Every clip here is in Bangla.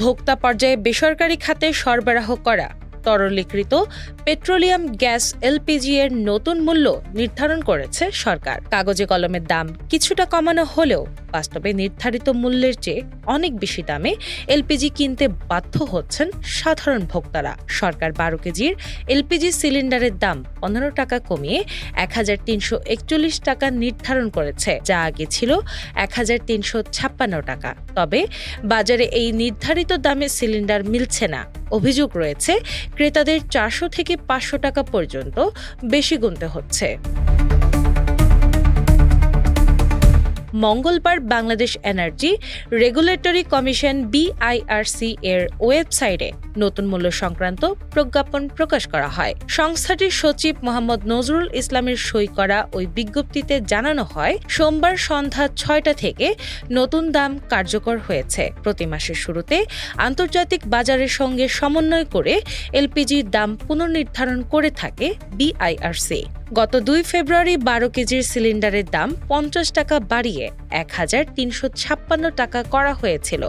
ভোক্তা পর্যায়ে বেসরকারি খাতে সরবরাহ করা তরলীকৃত পেট্রোলিয়াম গ্যাস এলপিজি এর নতুন মূল্য নির্ধারণ করেছে সরকার। কাগজে কলমের দাম কিছুটা কমানো হলেও বাস্তবে নির্ধারিত মূল্যের চেয়ে অনেক বেশি দামে এলপিজি কিনতে বাধ্য হচ্ছেন সাধারণ ভোক্তারা। সরকার 12 কেজির এলপিজি সিলিন্ডারের দাম 15 টাকা কমিয়ে 1341 টাকা নির্ধারণ করেছে, যা আগে ছিল 1356 টাকা। তবে বাজারে এই নির্ধারিত দামে সিলিন্ডার মিলছে না। অভিযোগ রয়েছে ক্রেতাদের 400 থেকে 500 টাকা পর্যন্ত বেশি গুনতে হচ্ছে। মঙ্গলবার Bangladesh energy regulatory commission BIRC এর ওয়েবসাইটে নতুন মূল্য সংক্রান্ত প্রজ্ঞাপন প্রকাশ করা হয়। সংস্থাটির সচিব মোহাম্মদ নজরুল ইসলামের সই করা ওই বিজ্ঞপ্তিতে জানানো হয়, সোমবার সন্ধ্যা 6টা থেকে নতুন দাম কার্যকর হয়েছে। প্রতি মাসের শুরুতে আন্তর্জাতিক বাজারের সঙ্গে সমন্বয় করে এলপিজির দাম পুনর্নির্ধারণ করে থাকে BIRC। গত 2 ফেব্রুয়ারি 12 কেজির সিলিন্ডারের দাম 50 টাকা বাড়িয়ে 1356 টাকা করা হয়েছিল।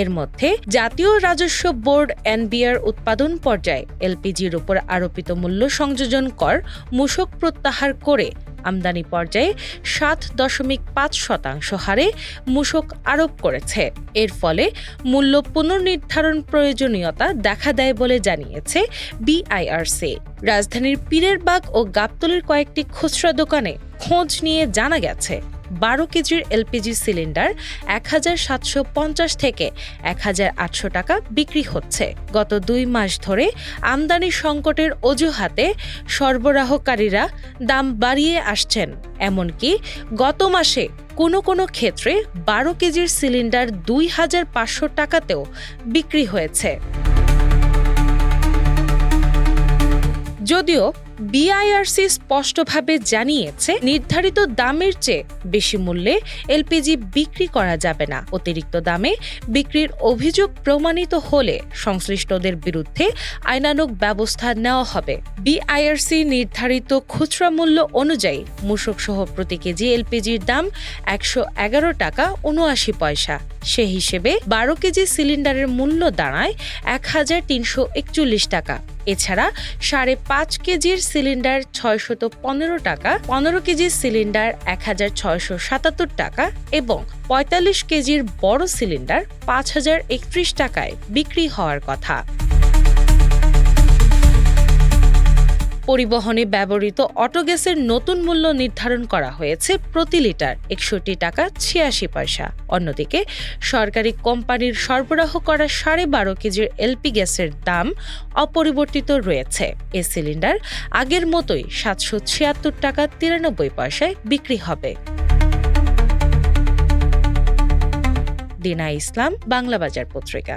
এর মধ্যে জাতীয় রাজস্ব বোর্ড NBR উৎপাদন পর্যায়ে এলপিজির উপর আরোপিত মূল্য সংযোজন কর মূসক প্রত্যাহার করে আমদানি পর্যায়ে 7.5% হারে মূসক আরোপ করেছে। এর ফলে মূল্য পুনর্নির্ধারণ প্রয়োজনীয়তা দেখা দেয় বলে জানিয়েছে BIRC। রাজধানীর পীরেরবাগ ও গাবতলীর কয়েকটি খুচরা দোকানে খোঁজ নিয়ে জানা গেছে 12 কেজির এলপিজি সিলিন্ডার 1750 থেকে 1800 টাকা বিক্রি হচ্ছে। গত 2 মাস ধরে আমদানি সংকটের অজুহাতে সরবরাহকারীরা দাম বাড়িয়ে আসছেন। এমনকি গত মাসে কোনো ক্ষেত্রে 12 কেজির সিলিন্ডার 2500 টাকাতেও বিক্রি হয়েছে। যদিও BIRC স্পষ্টভাবে জানিয়েছে, নির্ধারিত দামের চেয়ে বেশি মূল্যে এলপিজি বিক্রি করা যাবে না। অতিরিক্ত দামে বিক্রির অভিযোগ প্রমাণিত হলে সংশ্লিষ্টদের বিরুদ্ধে আইনানুগ ব্যবস্থা নেওয়া হবে। BIRC নির্ধারিত খুচরা মূল্য অনুযায়ী মূসক-সহ প্রতি কেজি এলপিজির দাম 111 টাকা 79 পয়সা। সে হিসেবে 12 কেজি সিলিন্ডারের মূল্য দাঁড়ায় 1341 টাকা। এছাড়া 5.5 কেজির সিলিন্ডার 615 টাকা, 15 কেজির সিলিন্ডার 1677 টাকা এবং 45 কেজির বড় সিলিন্ডার 5031 টাকায় বিক্রি হওয়ার কথা। পরিবহনে ব্যবহৃত অটোগ্যাসের নতুন মূল্য নির্ধারণ করা হয়েছে প্রতি লিটার 61 টাকা 86 পয়সা। অন্যদিকে সরকারি কোম্পানির সরবরাহ করা 12.5 কেজির এলপি গ্যাসের দাম অপরিবর্তিত রয়েছে। এ সিলিন্ডার আগের মতোই 776 টাকা 93 পয়সায় বিক্রি হবে। দিনা ইসলাম, বাংলা বাজার পত্রিকা।